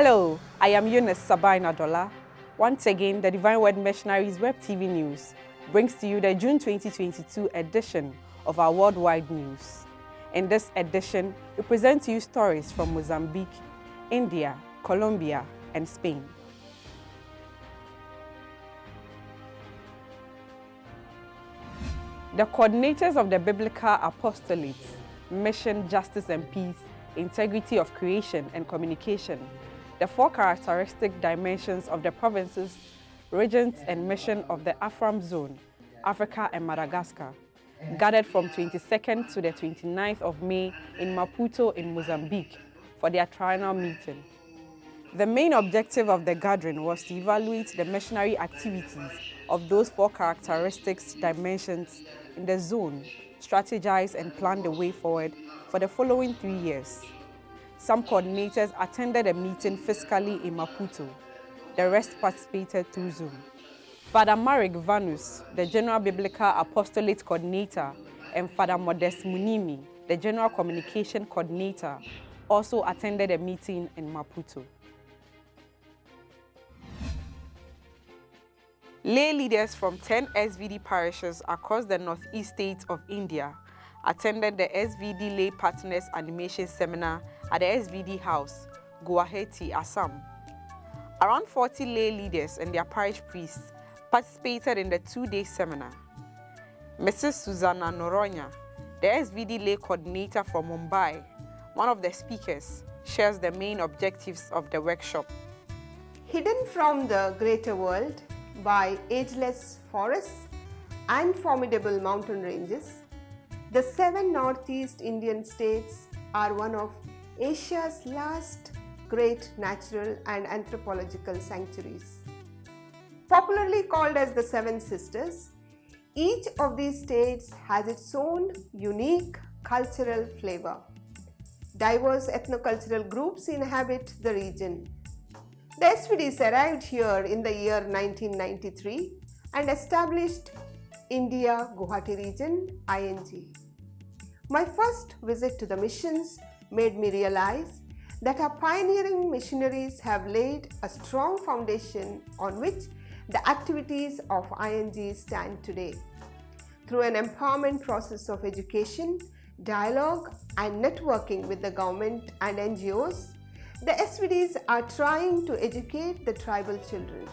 Hello, I am Eunice Sabaina Dola. Once again, the Divine Word Missionaries Web TV News brings to you the June 2022 edition of our worldwide news. In this edition, we present to you stories from Mozambique, India, Colombia, and Spain. The coordinators of the Biblical Apostolates, Mission, Justice and Peace, Integrity of Creation and Communication, the four characteristic dimensions of the provinces, regions and mission of the Afram Zone, Africa and Madagascar, gathered from 22nd to the 29th of May in Maputo in Mozambique for their triennial meeting. The main objective of the gathering was to evaluate the missionary activities of those four characteristics dimensions in the zone, strategize and plan the way forward for the following 3 years. Some coordinators attended a meeting physically in Maputo. The rest participated through Zoom. Father Marek Vanus, the General Biblical Apostolate Coordinator, and Father Modest Munimi, the General Communication Coordinator, also attended a meeting in Maputo. Lay leaders from 10 SVD parishes across the northeast states of India attended the SVD Lay Partners Animation Seminar at the SVD House, Guwahati, Assam. Around 40 lay leaders and their parish priests participated in the two-day seminar. Mrs. Susanna Noronya, the SVD Lay Coordinator from Mumbai, one of the speakers, shares the main objectives of the workshop. Hidden from the greater world by ageless forests and formidable mountain ranges, the 7 Northeast Indian states are one of Asia's last great natural and anthropological sanctuaries. Popularly called as the Seven Sisters, each of these states has its own unique cultural flavor. Diverse ethnocultural groups inhabit the region. The SVDs arrived here in the year 1993 and established India Guwahati region, ING. My first visit to the missions made me realize that our pioneering missionaries have laid a strong foundation on which the activities of ING stand today. Through an empowerment process of education, dialogue and networking with the government and NGOs, the SVDs are trying to educate the tribal children.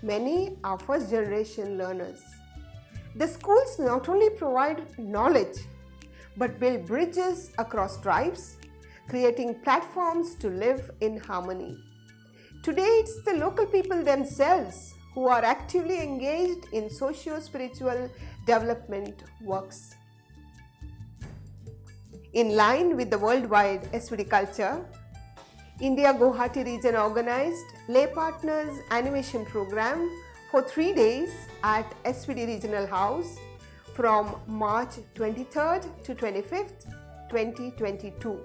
Many are first-generation learners. The schools not only provide knowledge, but build bridges across tribes, creating platforms to live in harmony. Today, it's the local people themselves who are actively engaged in socio-spiritual development works. In line with the worldwide SVD culture, India Guwahati region organized Lay Partners Animation Program for 3 days at SVD Regional House from March 23rd to 25th, 2022.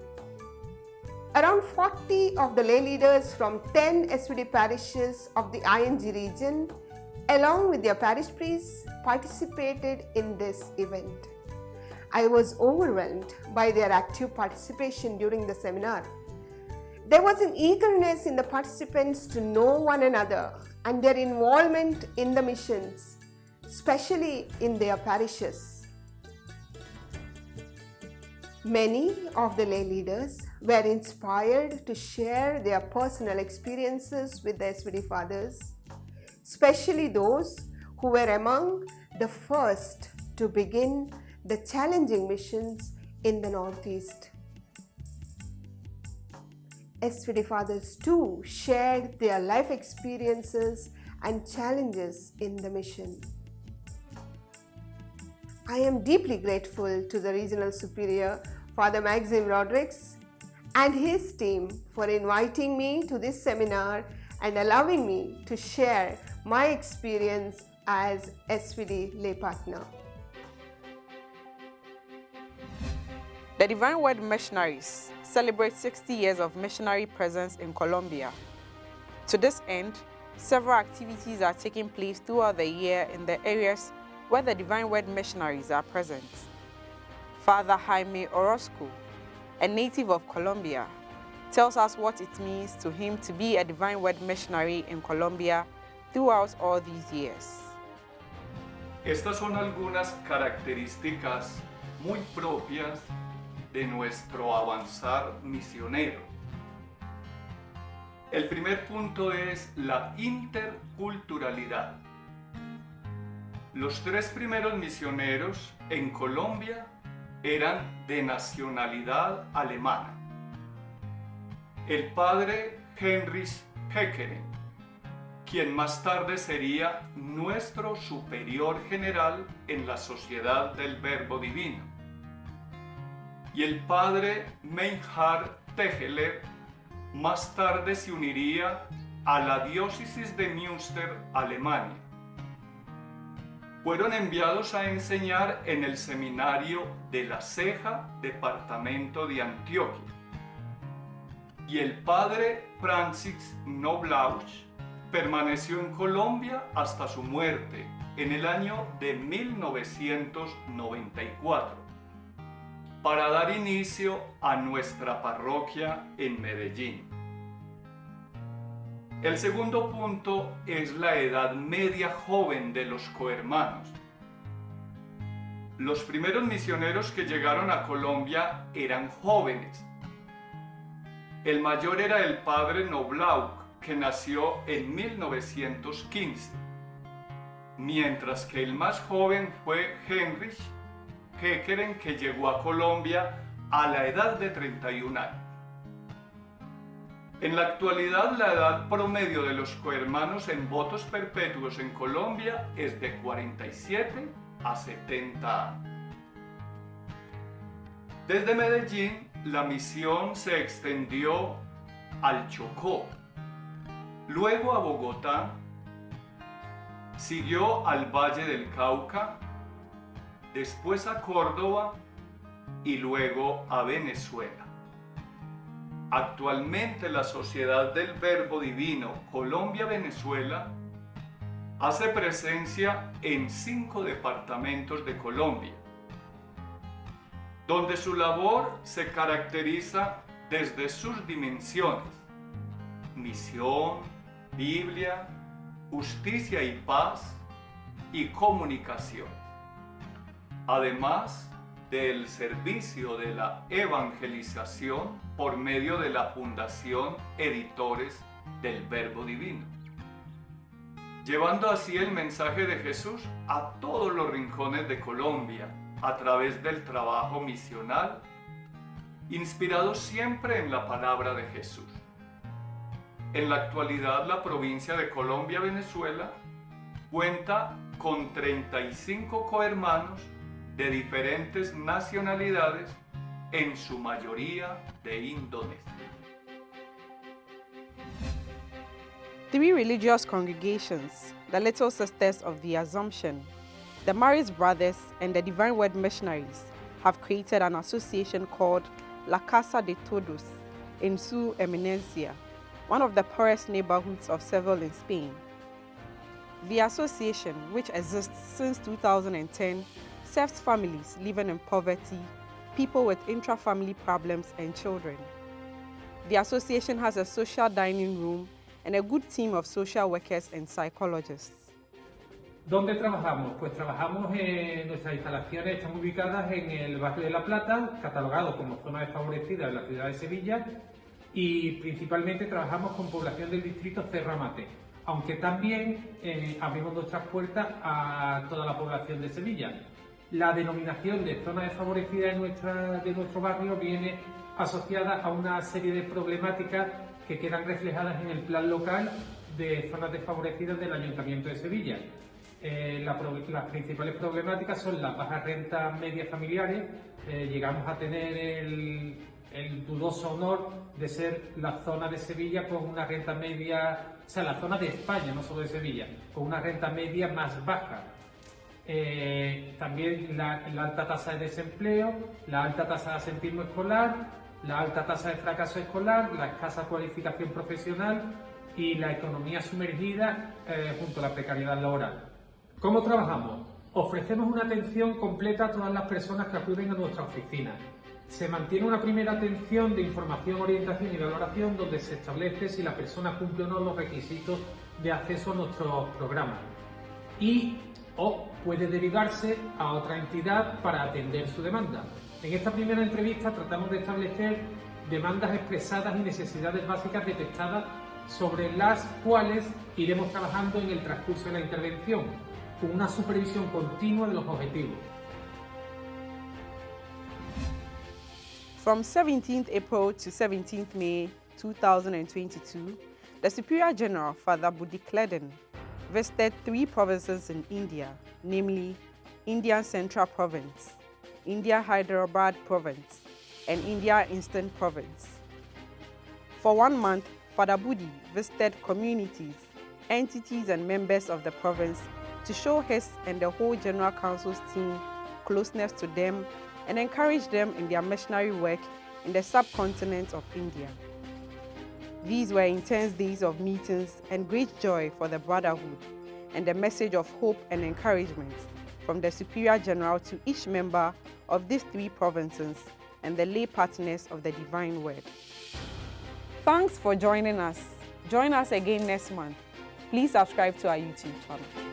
Around 40 of the lay leaders from 10 SVD parishes of the ING region, along with their parish priests, participated in this event. I was overwhelmed by their active participation during the seminar. There was an eagerness in the participants to know one another and their involvement in the missions, especially in their parishes. Many of the lay leaders were inspired to share their personal experiences with the SVD fathers, especially those who were among the first to begin the challenging missions in the Northeast. SVD fathers too shared their life experiences and challenges in the mission. I am deeply grateful to the Regional Superior, Father Maxim Rodriguez, and his team for inviting me to this seminar and allowing me to share my experience as SVD lay partner. The Divine Word Missionaries celebrate 60 years of missionary presence in Colombia. To this end, several activities are taking place throughout the year in the areas where the Divine Word Missionaries are present. Father Jaime Orozco, a native of Colombia, tells us what it means to him to be a Divine Word missionary in Colombia throughout all these years. Estas son algunas características muy propias de nuestro avanzar misionero. El primer punto es la interculturalidad. Los tres primeros misioneros en Colombia eran de nacionalidad alemana. El padre Heinrich Heckeren, quien más tarde sería nuestro superior general en la Sociedad del Verbo Divino, y el padre Meinhard Tegeler más tarde se uniría a la diócesis de Münster, Alemania. Fueron enviados a enseñar en el seminario de La Ceja, departamento de Antioquia. Y el padre Francis Knoblauch permaneció en Colombia hasta su muerte en el año de 1994 para dar inicio a nuestra parroquia en Medellín. El segundo punto es la edad media joven de los cohermanos. Los primeros misioneros que llegaron a Colombia eran jóvenes. El mayor era el padre Knoblauch, que nació en 1915, mientras que el más joven fue Heinrich Heckeren, que llegó a Colombia a la edad de 31 años. En la actualidad, la edad promedio de los cohermanos en votos perpetuos en Colombia es de 47 a 70 años. Desde Medellín, la misión se extendió al Chocó, luego a Bogotá, siguió al Valle del Cauca, después a Córdoba y luego a Venezuela. Actualmente la Sociedad del Verbo Divino Colombia-Venezuela hace presencia en 5 departamentos de Colombia, donde su labor se caracteriza desde sus dimensiones: misión, Biblia, justicia y paz y comunicación, además del servicio de la evangelización por medio de la Fundación Editores del Verbo Divino, llevando así el mensaje de Jesús a todos los rincones de Colombia a través del trabajo misional, inspirado siempre en la palabra de Jesús. En la actualidad, la provincia de Colombia-Venezuela cuenta con 35 cohermanos de diferentes nacionalidades, en su mayoría de Indonesia. 3 religious congregations, the Little Sisters of the Assumption, the Maris Brothers, and the Divine Word Missionaries have created an association called La Casa de Todos in Su Eminencia, one of the poorest neighborhoods of Seville in Spain. The association, which exists since 2010, serves families living in poverty, people with intra-family problems, and children. The association has a social dining room and a good team of social workers and psychologists. ¿Dónde trabajamos? Pues trabajamos en nuestras instalaciones, están ubicadas en el barrio de La Plata, catalogado como zona desfavorecida de la ciudad de Sevilla, y principalmente trabajamos con población del distrito Cerramate, aunque también abrimos nuestras puertas a toda la población de Sevilla. La denominación de zona desfavorecida de nuestro barrio viene asociada a una serie de problemáticas que quedan reflejadas en el plan local de zonas desfavorecidas del Ayuntamiento de Sevilla. Las principales problemáticas son las bajas rentas medias familiares. Llegamos a tener el dudoso honor de ser la zona de Sevilla con una renta media, o sea, la zona de España, no solo de Sevilla, con una renta media más baja. También la alta tasa de desempleo, la alta tasa de asentismo escolar, la alta tasa de fracaso escolar, la escasa cualificación profesional y la economía sumergida junto a la precariedad laboral. ¿Cómo trabajamos? Ofrecemos una atención completa a todas las personas que acuden a nuestra oficina. Se mantiene una primera atención de información, orientación y valoración donde se establece si la persona cumple o no los requisitos de acceso a nuestros programas y o puede derivarse a otra entidad para atender su demanda. En esta primera entrevista tratamos de establecer demandas expresadas y necesidades básicas detectadas sobre las cuales iremos trabajando en el transcurso de la intervención, con una supervisión continua de los objetivos. From 17th April to 17th May 2022, the Superior General, Father Budi Kleden, visited 3 provinces in India, namely Indian Central Province, India Hyderabad Province, and India Eastern Province. For 1 month, Father Budi visited communities, entities, and members of the province to show his and the whole General Council's team closeness to them and encourage them in their missionary work in the subcontinent of India. These were intense days of meetings and great joy for the brotherhood and the message of hope and encouragement from the Superior General to each member of these 3 provinces and the lay partners of the Divine Word. Thanks for joining us. Join us again next month. Please subscribe to our YouTube channel.